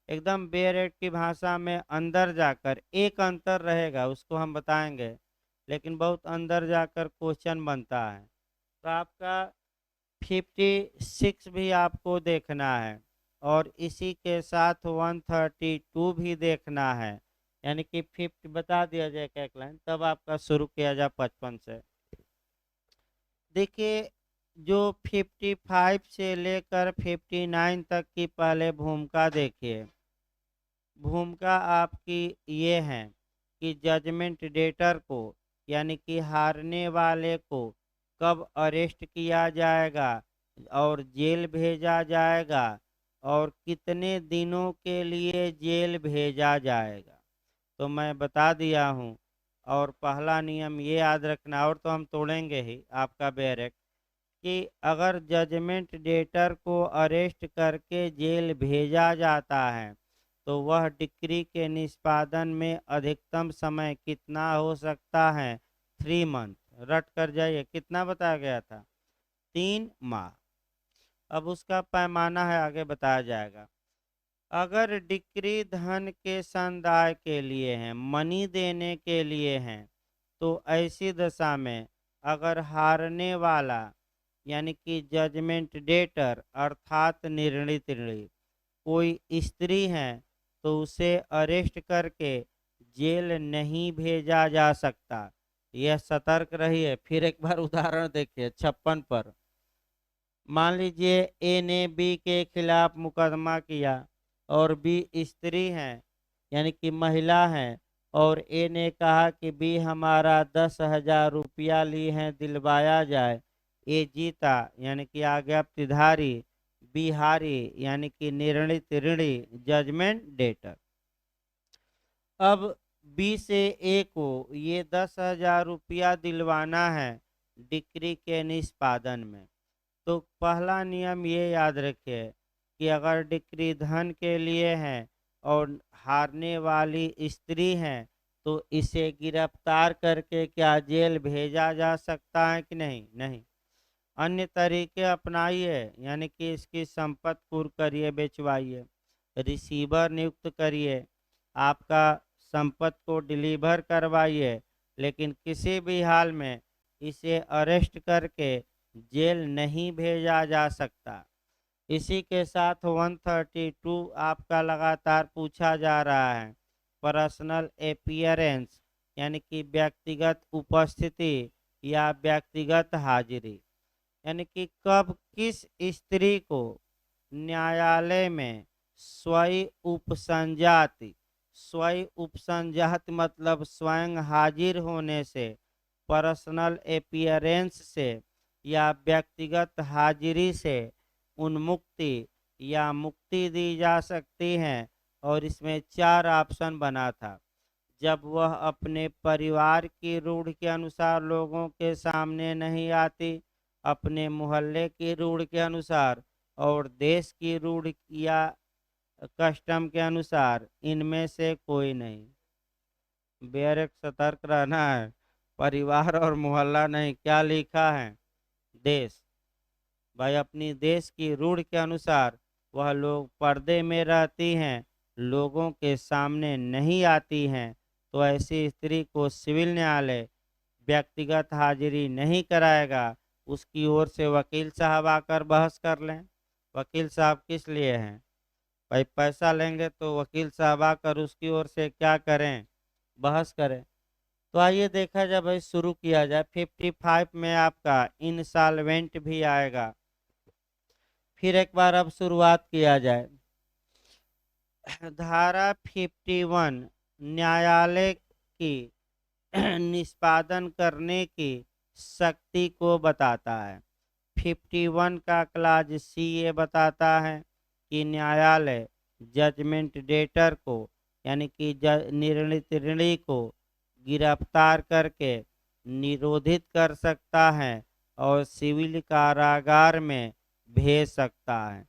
एकदम बेरेट की भाषा में अंदर जाकर, एक अंतर रहेगा उसको हम बताएंगे, लेकिन बहुत अंदर जाकर क्वेश्चन बनता है। तो आपका 56 भी आपको देखना है और इसी के साथ 132 भी देखना है। यानी कि 50 बता दिया जाए एक लाइन, तब आपका शुरू किया जाए 55 से। देखिए, जो 55 से लेकर 59 तक की पहले भूमिका देखिए। भूमिका आपकी ये है कि जजमेंट डेटर को, यानी कि हारने वाले को कब अरेस्ट किया जाएगा और जेल भेजा जाएगा और कितने दिनों के लिए जेल भेजा जाएगा। तो मैं बता दिया हूँ। और पहला नियम ये याद रखना, और तो हम तोड़ेंगे ही आपका बैरक, कि अगर जजमेंट डेटर को अरेस्ट करके जेल भेजा जाता है तो वह डिक्री के निष्पादन में अधिकतम समय कितना हो सकता है? 3 मंथ। रट कर जाइए, कितना बताया गया था? 3 माह। अब उसका पैमाना है, आगे बताया जाएगा। अगर डिक्री धन के संदाय के लिए है, मनी देने के लिए है, तो ऐसी दशा में अगर हारने वाला, यानी कि जजमेंट डेटर अर्थात निर्णित ऋणी कोई स्त्री है, तो उसे अरेस्ट करके जेल नहीं भेजा जा सकता। यह सतर्क रहिए। फिर एक बार उदाहरण देखिए 56 पर। मान लीजिए ए ने बी के खिलाफ मुकदमा किया और बी स्त्री है, यानी कि महिला है, और ए ने कहा कि बी हमारा 10,000 रुपया ली है, दिलवाया जाए। ए जीता, यानी कि आज्ञाप्तिधारी। बी हारी, यानी कि निर्णित ऋणी, जजमेंट डेटर। अब बी से ए को ये 10,000 रुपया दिलवाना है डिक्री के निष्पादन में। तो पहला नियम ये याद रखिए कि अगर डिक्री धन के लिए है और हारने वाली स्त्री है, तो इसे गिरफ्तार करके क्या जेल भेजा जा सकता है कि नहीं? नहीं। अन्य तरीके अपनाइए, यानी कि इसकी संपत्ति कुर्क करिए, बेचवाइए, रिसीवर नियुक्त करिए, आपका संपत्ति को डिलीवर करवाइए, लेकिन किसी भी हाल में इसे अरेस्ट करके जेल नहीं भेजा जा सकता। इसी के साथ 132 आपका लगातार पूछा जा रहा है। पर्सनल अपीयरेंस, यानी कि व्यक्तिगत उपस्थिति या व्यक्तिगत हाजिरी, यानी कि कब किस स्त्री को न्यायालय में स्वयं उपसंजाति, स्वयं उपसंजाति मतलब स्वयं हाजिर होने से, पर्सनल अपीयरेंस से या व्यक्तिगत हाजिरी से उन्मुक्ति या मुक्ति दी जा सकती है। और इसमें 4 ऑप्शन बना था। जब वह अपने परिवार की रूढ़ के अनुसार लोगों के सामने नहीं आती, अपने मोहल्ले की रूढ़ के अनुसार, और देश की रूढ़ या कस्टम के अनुसार, इनमें से कोई नहीं। बेरक सतर्क रहना है। परिवार और मोहल्ला नहीं, क्या लिखा है? देश। भाई अपनी देश की रूढ़ के अनुसार वह लोग पर्दे में रहती हैं, लोगों के सामने नहीं आती हैं, तो ऐसी स्त्री को सिविल न्यायालय व्यक्तिगत हाजिरी नहीं कराएगा। उसकी ओर से वकील साहब आकर बहस कर लें। वकील साहब किस लिए हैं? भाई पैसा लेंगे तो वकील साहब आकर उसकी ओर से क्या करें? बहस करें। तो आइए देखा जाए भाई, शुरू किया जाए। 55 में आपका इंसॉल्वेंट भी आएगा। फिर एक बार अब शुरुआत किया जाए। धारा 51 न्यायालय की निष्पादन करने की शक्ति को बताता है। 51 का क्लाज सी ये बताता है कि न्यायालय जजमेंट डेटर को, यानी कि निर्णित ऋणी को गिरफ्तार करके निरोधित कर सकता है और सिविल कारागार में भेज सकता है।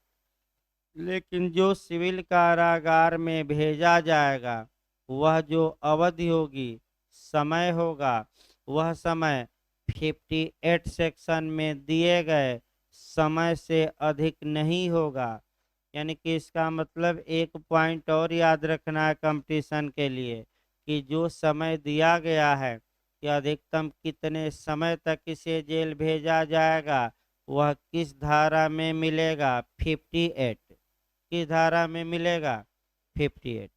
लेकिन जो सिविल कारागार में भेजा जाएगा, वह जो अवधि होगी, समय होगा, वह समय 58 सेक्शन में दिए गए समय से अधिक नहीं होगा। यानी कि इसका मतलब एक पॉइंट और याद रखना है कंपटीशन के लिए, कि जो समय दिया गया है कि अधिकतम कितने समय तक इसे जेल भेजा जाएगा, वह किस धारा में मिलेगा? 58। किस धारा में मिलेगा? 58।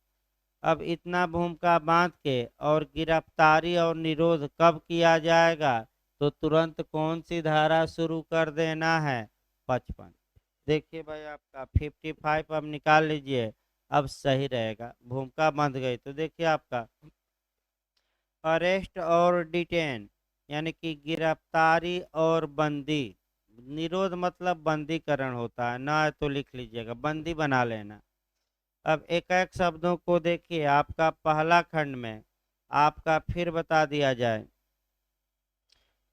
अब इतना भूमिका बांध के और गिरफ्तारी और निरोध कब किया जाएगा? तो तुरंत कौन सी धारा शुरू कर देना है? 55। देखिए भाई आपका 55 अब निकाल लीजिए, अब सही रहेगा। भूमिका बंध गई तो देखिए आपका अरेस्ट और डिटेन, यानी कि गिरफ्तारी और बंदी। निरोध मतलब बंदीकरण होता है ना, तो लिख लीजिएगा बंदी बना लेना। अब एक एक शब्दों को देखिए, आपका पहला खंड में आपका फिर बता दिया जाए,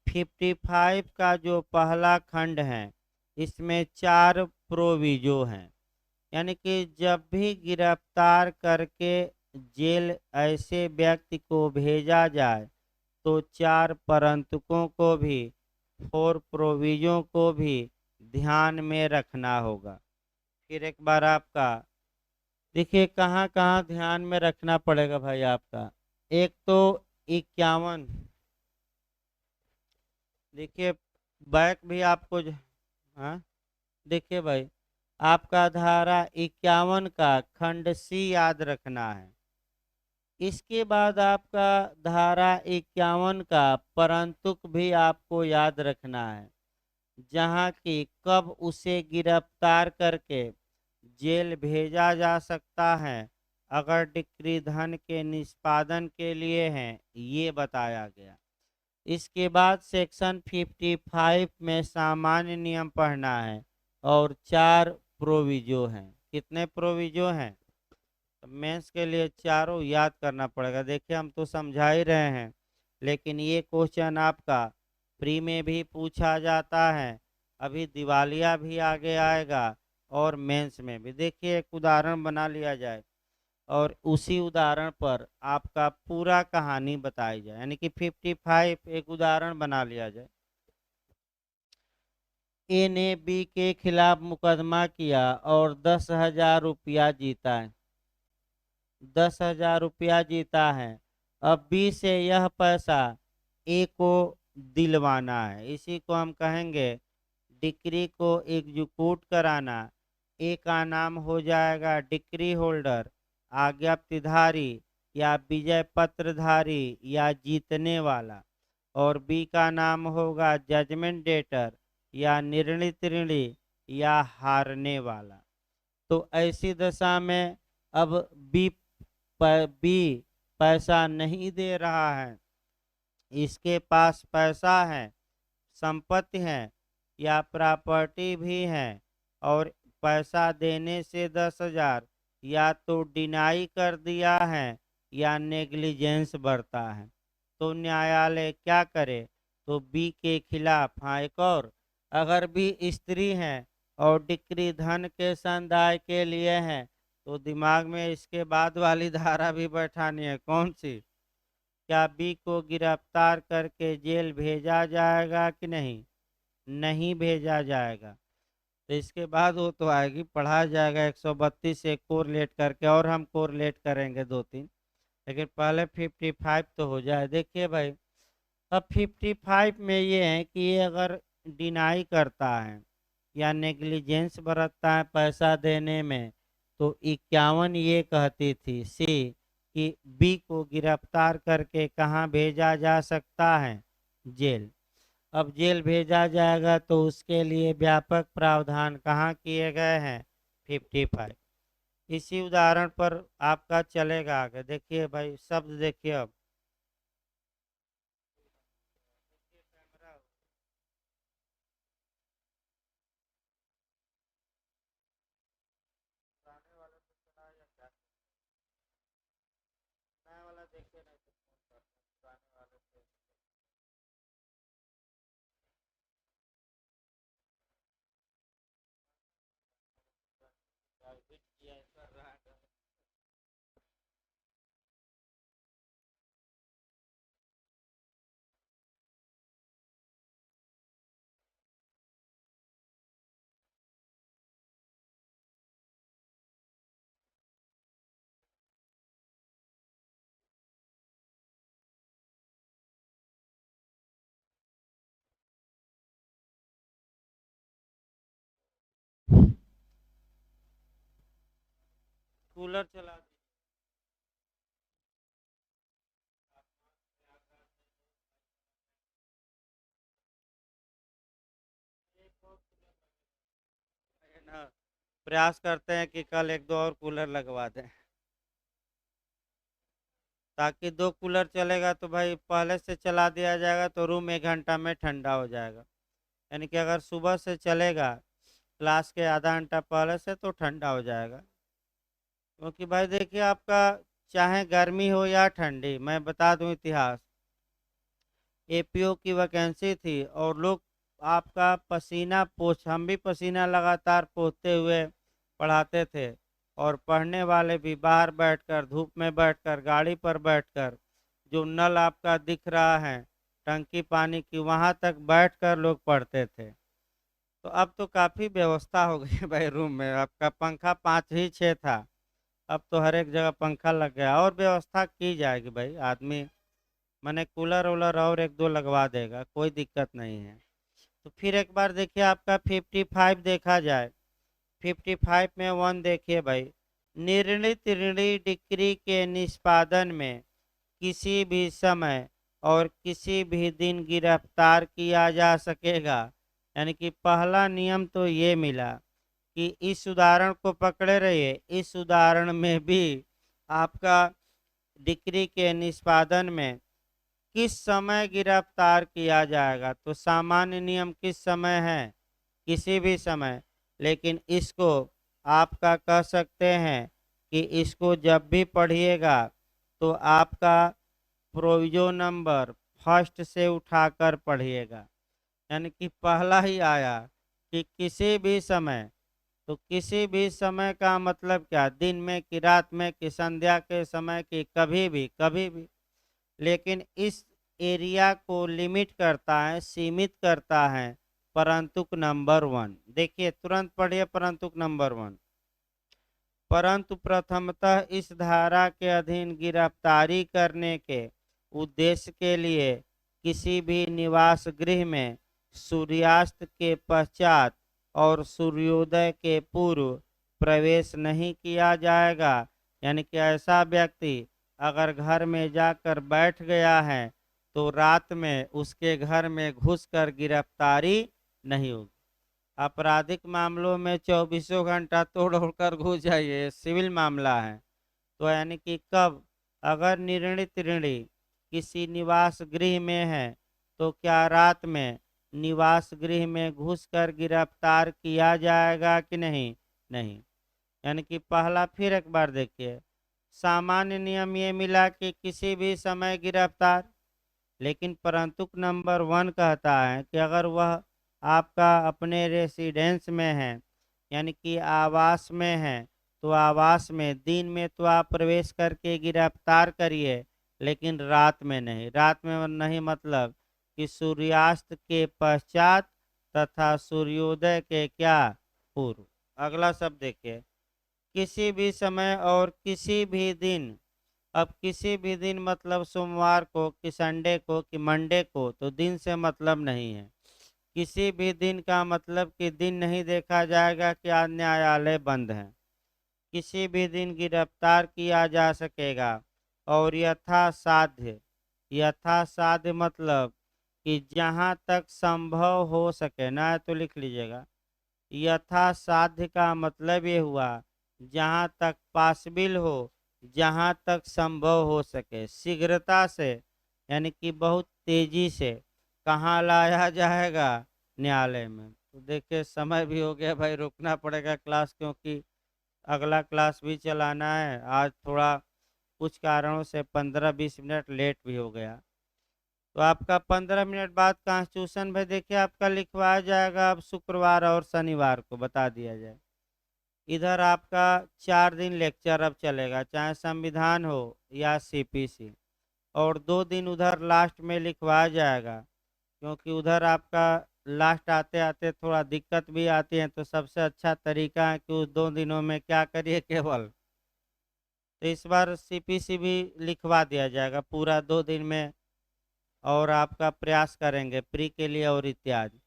55 का जो पहला खंड है इसमें 4 प्रोविजो हैं, यानी कि जब भी गिरफ्तार करके जेल ऐसे व्यक्ति को भेजा जाए तो 4 परंतुकों को भी, 4 प्रोविजों को भी ध्यान में रखना होगा। फिर एक बार आपका देखिए कहाँ कहाँ ध्यान में रखना पड़ेगा भाई आपका। एक तो 51, देखिए बैक भी आपको हाँ, देखिए भाई आपका धारा 51 का खंड सी याद रखना है। इसके बाद आपका धारा 51 का परंतुक भी आपको याद रखना है, जहाँ की कब उसे गिरफ्तार करके जेल भेजा जा सकता है अगर डिक्री धन के निष्पादन के लिए है, ये बताया गया। इसके बाद सेक्शन 55 में सामान्य नियम पढ़ना है और 4 प्रोविजो हैं। कितने प्रोविजो हैं? मेंस के लिए चारों याद करना पड़ेगा। देखिए हम तो समझा ही रहे हैं, लेकिन ये क्वेश्चन आपका प्री में भी पूछा जाता है, अभी दिवालिया भी आगे आएगा और मेंस में भी। देखिए एक उदाहरण बना लिया जाए और उसी उदाहरण पर आपका पूरा कहानी बताई जाए, यानी कि 55 एक उदाहरण बना लिया जाए। ए ने बी के खिलाफ मुकदमा किया और 10,000 रुपया जीता है, 10,000 रुपया जीता है। अब बी से यह पैसा ए को दिलवाना है, इसी को हम कहेंगे डिक्री को एग्जीक्यूट कराना। ए का नाम हो जाएगा डिक्री होल्डर, आज्ञाप्तिधारी या विजय पत्रधारी या जीतने वाला, और बी का नाम होगा जजमेंट डेटर या निर्णित ऋणी या हारने वाला। तो ऐसी दशा में अब बी बी पैसा नहीं दे रहा है, इसके पास पैसा है, संपत्ति है या प्रॉपर्टी भी है, और पैसा देने से 10,000 या तो डिनाई कर दिया है या नेग्लिजेंस बरता है, तो न्यायालय क्या करे? तो बी के खिलाफ, हाँ एक और, अगर बी स्त्री है और डिक्री धन के संदाय के लिए है तो दिमाग में इसके बाद वाली धारा भी बैठानी है। कौन सी? क्या बी को गिरफ्तार करके जेल भेजा जाएगा कि नहीं? नहीं भेजा जाएगा। तो इसके बाद वो तो आएगी, पढ़ा जाएगा 132 से कोरिलेट करके, और हम कोरिलेट करेंगे 2-3, लेकिन पहले 55 तो हो जाए। देखिए भाई अब 55 में ये है कि ये अगर डिनाई करता है या नेग्लिजेंस बरतता है पैसा देने में, तो 51 ये कहती थी सी कि बी को गिरफ्तार करके कहाँ भेजा जा सकता है? जेल। अब जेल भेजा जाएगा तो उसके लिए व्यापक प्रावधान कहाँ किए गए हैं? 55। इसी उदाहरण पर आपका चलेगा आगे। देखिए भाई शब्द देखिए अब, पुराने वाले पे चला या क्या? नया वाला देखिए नहीं तो फोन करते हैं, पुराने वाले पे हिट किया कर रहा है। कूलर चला प्रयास करते हैं कि कल एक दो और कूलर लगवा दें, ताकि दो कूलर चलेगा तो भाई पहले से चला दिया जाएगा तो रूम 1 घंटा में ठंडा हो जाएगा। यानी कि अगर सुबह से चलेगा क्लास के आधा घंटा पहले से तो ठंडा हो जाएगा। क्योंकि भाई देखिए आपका चाहे गर्मी हो या ठंडी, मैं बता दूं इतिहास, एपीओ की वैकेंसी थी और लोग आपका पसीना पोछ हम भी पसीना लगातार पोछते हुए पढ़ाते थे, और पढ़ने वाले भी बाहर बैठकर धूप में बैठकर गाड़ी पर बैठकर, जो नल आपका दिख रहा है टंकी पानी की वहां तक बैठकर लोग पढ़ते थे। तो अब तो काफ़ी व्यवस्था हो गई है भाई, रूम में आपका पंखा 5 ही 6 था, अब तो हर एक जगह पंखा लग गया, और व्यवस्था की जाएगी भाई, आदमी मैंने कूलर वूलर और एक दो लगवा देगा, कोई दिक्कत नहीं है। तो फिर एक बार देखिए आपका 55 देखा जाए, 55 में 1 देखिए भाई, निर्णित ऋणी डिक्री के निष्पादन में किसी भी समय और किसी भी दिन गिरफ्तार किया जा सकेगा। यानी कि पहला नियम तो ये मिला कि इस उदाहरण को पकड़े रहिए, इस उदाहरण में भी आपका डिक्री के निष्पादन में किस समय गिरफ्तार किया जाएगा, तो सामान्य नियम किस समय है, किसी भी समय, लेकिन इसको आपका कह सकते हैं कि इसको जब भी पढ़िएगा तो आपका प्रोविजो नंबर फर्स्ट से उठाकर पढ़िएगा। यानी कि पहला ही आया कि किसी भी समय, तो किसी भी समय का मतलब क्या, दिन में कि रात में कि संध्या के समय कि कभी भी कभी भी, लेकिन इस एरिया को लिमिट करता है, सीमित करता है परंतुक नंबर 1। देखिए तुरंत पढ़िए परंतुक नंबर 1, परंतु प्रथमतः इस धारा के अधीन गिरफ्तारी करने के उद्देश्य के लिए किसी भी निवास गृह में सूर्यास्त के पश्चात और सूर्योदय के पूर्व प्रवेश नहीं किया जाएगा। यानी कि ऐसा व्यक्ति अगर घर में जाकर बैठ गया है तो रात में उसके घर में घुसकर गिरफ्तारी नहीं होगी। आपराधिक मामलों में 24 घंटा तोड़ कर घुस जाइए, सिविल मामला है। तो यानी कि कब, अगर निर्णित ऋणी किसी निवास गृह में है तो क्या रात में निवास गृह में घुसकर गिरफ्तार किया जाएगा कि नहीं, नहीं। यानी कि पहला फिर एक बार देखिए, सामान्य नियम ये मिला कि किसी भी समय गिरफ्तार, लेकिन परंतु नंबर 1 कहता है कि अगर वह आपका अपने रेसिडेंस में है, यानी कि आवास में है, तो आवास में दिन में तो आप प्रवेश करके गिरफ्तार करिए, लेकिन रात में नहीं। रात में नहीं मतलब कि सूर्यास्त के पश्चात तथा सूर्योदय के क्या, पूर्व। अगला शब्द देखिए, किसी भी समय और किसी भी दिन। अब किसी भी दिन मतलब सोमवार को कि संडे को कि मंडे को, तो दिन से मतलब नहीं है। किसी भी दिन का मतलब कि दिन नहीं देखा जाएगा कि आज न्यायालय बंद है। किसी भी दिन गिरफ्तार किया जा सकेगा, और यथासाध्य, यथासाध्य मतलब कि जहाँ तक संभव हो सके ना, तो लिख लीजिएगा, यथासाध्य का मतलब ये हुआ जहाँ तक पॉसिबल हो, जहाँ तक संभव हो सके, शीघ्रता से, यानी कि बहुत तेजी से कहाँ लाया जाएगा, न्यायालय में। तो देखिए समय भी हो गया भाई, रुकना पड़ेगा क्लास, क्योंकि अगला क्लास भी चलाना है। आज थोड़ा कुछ कारणों से 15-20 मिनट लेट भी हो गया। तो आपका 15 मिनट बाद कॉन्स्टिट्यूशन भाई देखिए आपका लिखवाया जाएगा, अब शुक्रवार और शनिवार को बता दिया जाए। इधर आपका 4 दिन लेक्चर अब चलेगा, चाहे संविधान हो या सीपीसी, और 2 दिन उधर लास्ट में लिखवाया जाएगा, क्योंकि उधर आपका लास्ट आते आते थोड़ा दिक्कत भी आती है। तो सबसे अच्छा तरीका है कि उस 2 दिनों में क्या करिए केवल, तो इस बार सीपीसी भी लिखवा दिया जाएगा पूरा 2 दिन में, और आपका प्रयास करेंगे प्री के लिए और इत्यादि।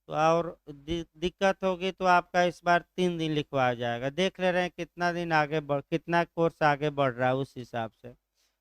तो और दिक्कत होगी तो आपका इस बार 3 दिन लिखवाया जाएगा। देख ले रहे हैं कितना दिन आगे बढ़, कितना कोर्स आगे बढ़ रहा है, उस हिसाब से।